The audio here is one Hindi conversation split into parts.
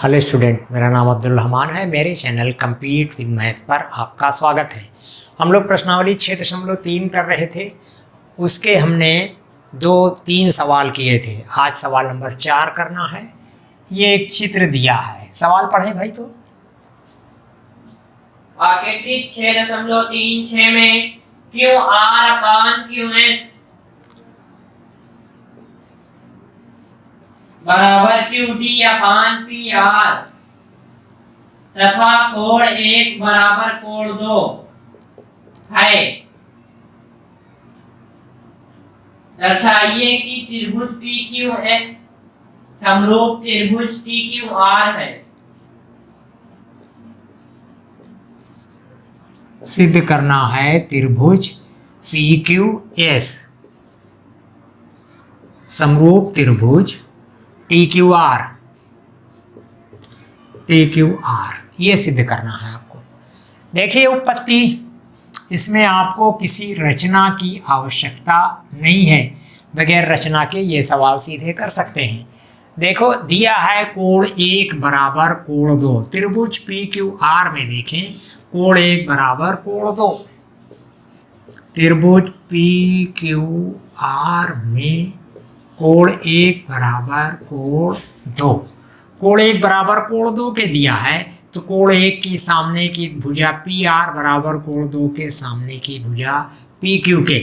हेलो स्टूडेंट, मेरा नाम अब्दुल रहमान है। मेरे चैनल कम्पीट विद मैथ पर आपका स्वागत है। हम लोग प्रश्नावली 6.3 कर रहे थे। उसके हमने 2-3 सवाल किए थे। आज सवाल नंबर 4 करना है। ये एक चित्र दिया है, सवाल पढ़े भाई। तो आकृति 6.36 में क्यू आर अपान क्यू एस बराबर क्यू डी अपान पी आर तथा कोण 1 बराबर कोण 2 है। दर्शाइए कि त्रिभुज पी क्यू एस समरूप त्रिभुज टी क्यू आर है। सिद्ध करना है त्रिभुज पी क्यू एस समरूप त्रिभुज टी क्यू आर ये सिद्ध करना है आपको। देखिए उत्पत्ति, इसमें आपको किसी रचना की आवश्यकता नहीं है। बगैर रचना के ये सवाल सीधे कर सकते हैं। देखो दिया है कोण 1 बराबर कोण 2। त्रिभुज पी क्यू आर में देखें, कोण 1 बराबर कोण 2। त्रिभुज पी क्यू आर में कोण 1 बराबर कोण 2। कोण 1 बराबर कोण 2 के दिया है, तो कोण 1 की सामने की भुजा पी आर बराबर कोण 2 के सामने की भुजा पी क्यू के।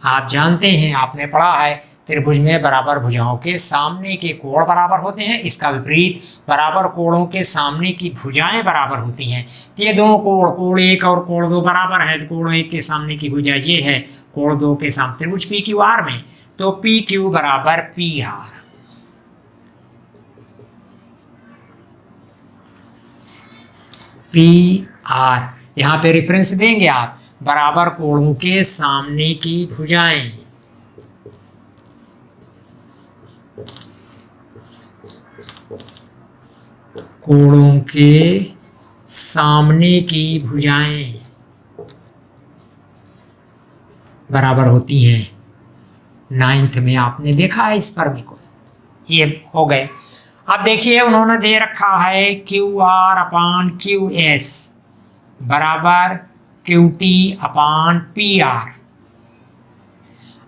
आप जानते हैं, आपने पढ़ा है, त्रिभुज में बराबर भुजाओं के सामने के कोण बराबर होते हैं। इसका विपरीत बराबर कोणों के सामने की भुजाएं बराबर होती हैं। ये दोनों कोण 1 और कोण 2 बराबर है। तो कोण 1 के सामने की भुजा ये है, कोण 2 के सामने त्रिभुज पी क्यू आर में, तो पी क्यू बराबर पी आर। पी आर यहाँ पे रेफरेंस देंगे आप, बराबर कोणों के सामने की भुजाएं। कोणों के सामने की भुजाएं बराबर होती हैं। 9th में आपने देखा है इस प्रमेय को। ये हो गए। अब देखिए उन्होंने दे रखा है क्यू आर अपान क्यू एस बराबर क्यू टी अपान पी आर,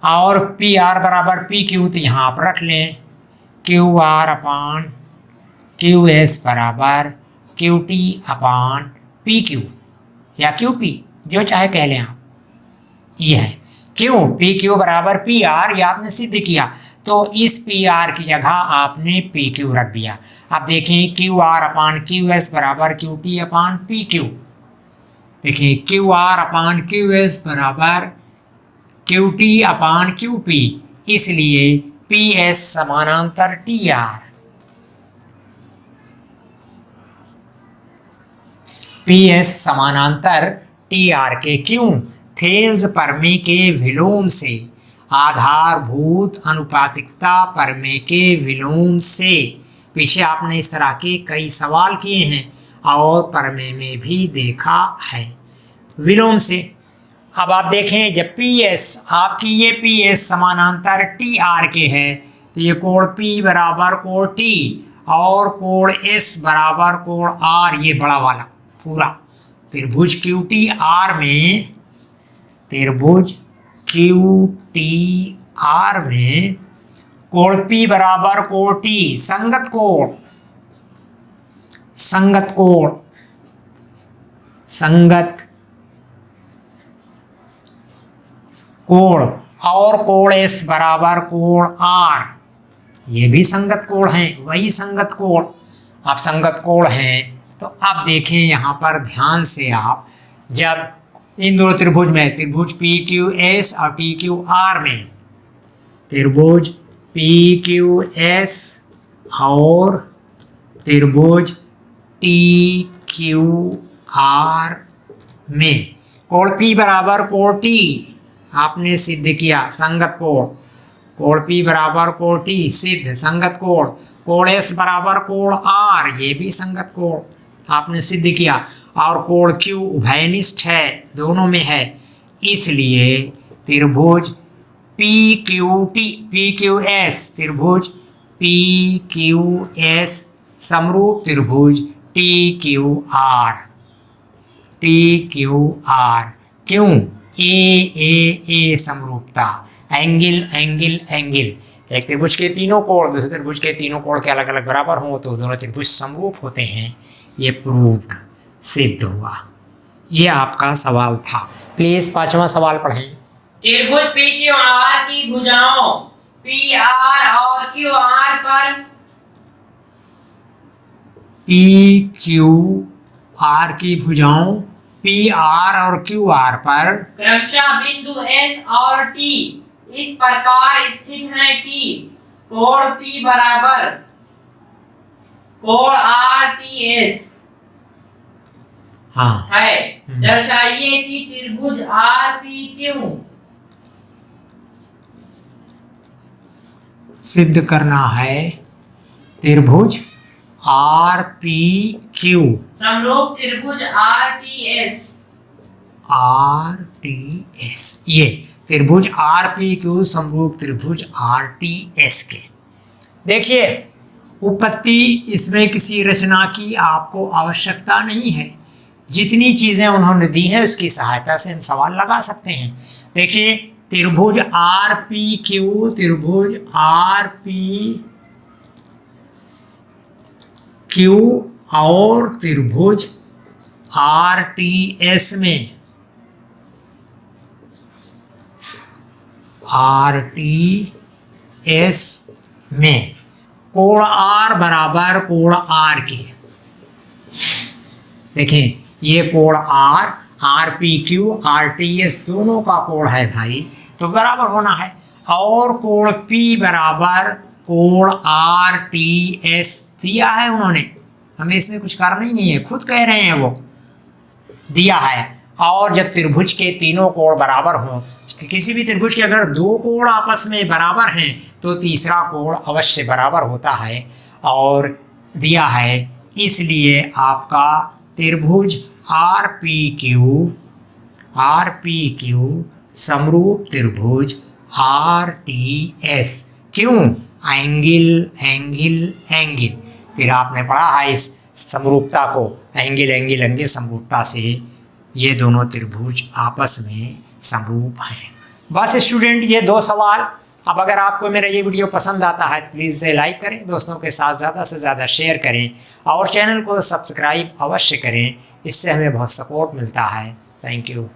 और पी आर बराबर पी क्यू। तो यहाँ पर रख लें क्यू आर अपान क्यू एस बराबर क्यू टी अपान पी क्यू या क्यू पी, जो चाहे कह लें आप। ये है क्यों पी क्यू बराबर पी आर, ये आपने सिद्ध किया। तो इस पी आर की जगह आपने पी क्यू रख दिया। अब देखें क्यू आर अपान क्यू एस बराबर क्यू टी अपान पी क्यू। देखिए क्यू आर अपान क्यू एस बराबर क्यू टी अपान क्यू पी, इसलिए पी एस समानांतर टी आर। पी एस समानांतर टी आर के क्यों? थेल्स प्रमेय के विलोम से, आधारभूत अनुपातिकता प्रमेय के विलोम से। पीछे आपने इस तरह के कई सवाल किए हैं और प्रमेय में भी देखा है, विलोम से। अब आप देखें, जब पी एस आपकी ये पी एस समानांतर टी आर के है, तो ये कोण पी बराबर कोण टी और कोण एस बराबर कोण आर, ये बड़ा वाला पूरा त्रिभुज क्यू टी आर में, त्रिभुज क्यू टी आर में कोण पी बराबर कोण टी, संगत कोण, संगत कोण, संगत कोण, और कोण एस बराबर कोण आर, ये भी संगत कोण है, वही संगत कोण। आप संगत कोण हैं तो अब देखें यहाँ पर ध्यान से आप, जब इन दोनों त्रिभुज में, त्रिभुज पी क्यू एस और टी क्यू आर में, त्रिभुज पी क्यू एस और त्रिभुज टी क्यू आर में कोण पी बराबर कोण टी आपने सिद्ध किया, संगत कोण। कोण पी बराबर कोण टी सिद्ध, संगत कोण। कोण एस बराबर कोण आर, ये भी संगत कोण आपने सिद्ध किया। और कोण क्यू उभयनिष्ठ है, दोनों में है, इसलिए त्रिभुज P Q T, P Q S, त्रिभुज पी क्यू एस समरूप त्रिभुज T Q R, T Q R. क्यों? ए समरूपता, एंगल एंगल एंगल। एक त्रिभुज के तीनों कोण दूसरे त्रिभुज के तीनों कोण के अलग अलग बराबर हों तो दोनों त्रिभुज समरूप होते हैं। ये प्रूव्ड, सिद्ध हुआ। ये आपका सवाल था। प्लीज 5वां सवाल पढ़ें। त्रिभुज पी क्यू आर की भुजाओं पी आर और क्यू आर पर, पी क्यू आर की भुजाओं पी आर और क्यू आर पर क्रमशः बिंदु एस और टी इस प्रकार स्थित है कि कोण P बराबर कोण आर टी एस हाँ है। दर्शाइए कि त्रिभुज आर पी क्यू, सिद्ध करना है त्रिभुज आर पी क्यू समरूप त्रिभुज are T S. Are T S, ये त्रिभुज आर पी क्यू समरूप त्रिभुज आर टी एस के। देखिए उत्पत्ति, इसमें किसी रचना की आपको आवश्यकता नहीं है। जितनी चीज़ें उन्होंने दी हैं उसकी सहायता से हम सवाल लगा सकते हैं। देखिए त्रिभुज आर पी क्यू, त्रिभुज आर पी क्यू और त्रिभुज आर टी एस में, आर टी एस में कोण आर बराबर कोण आर के। देखें ये कोण R, R P Q R T S दोनों का कोण है भाई, तो बराबर होना है। और कोण P बराबर कोण आर टी एस दिया है उन्होंने, हमें इसमें कुछ करना ही नहीं है, खुद कह रहे हैं वो दिया है। और जब त्रिभुज के तीनों कोण बराबर हों, किसी भी त्रिभुज के अगर दो कोण आपस में बराबर हैं तो तीसरा कोण अवश्य बराबर होता है और दिया है। इसलिए आपका त्रिभुज आर पी क्यू समरूप त्रिभुज आर टी एस। क्यों? Angle angle angle. फिर आपने पढ़ा है इस समरूपता को, एंगल एंगल एंगल समरूपता से ये दोनों त्रिभुज आपस में समरूप हैं। बस स्टूडेंट ये 2 सवाल। अब अगर आपको मेरा ये वीडियो पसंद आता है तो प्लीज़ इसे लाइक करें, दोस्तों के साथ ज़्यादा से ज़्यादा शेयर करें और चैनल को सब्सक्राइब अवश्य करें, इससे हमें बहुत सपोर्ट मिलता है। Thank you.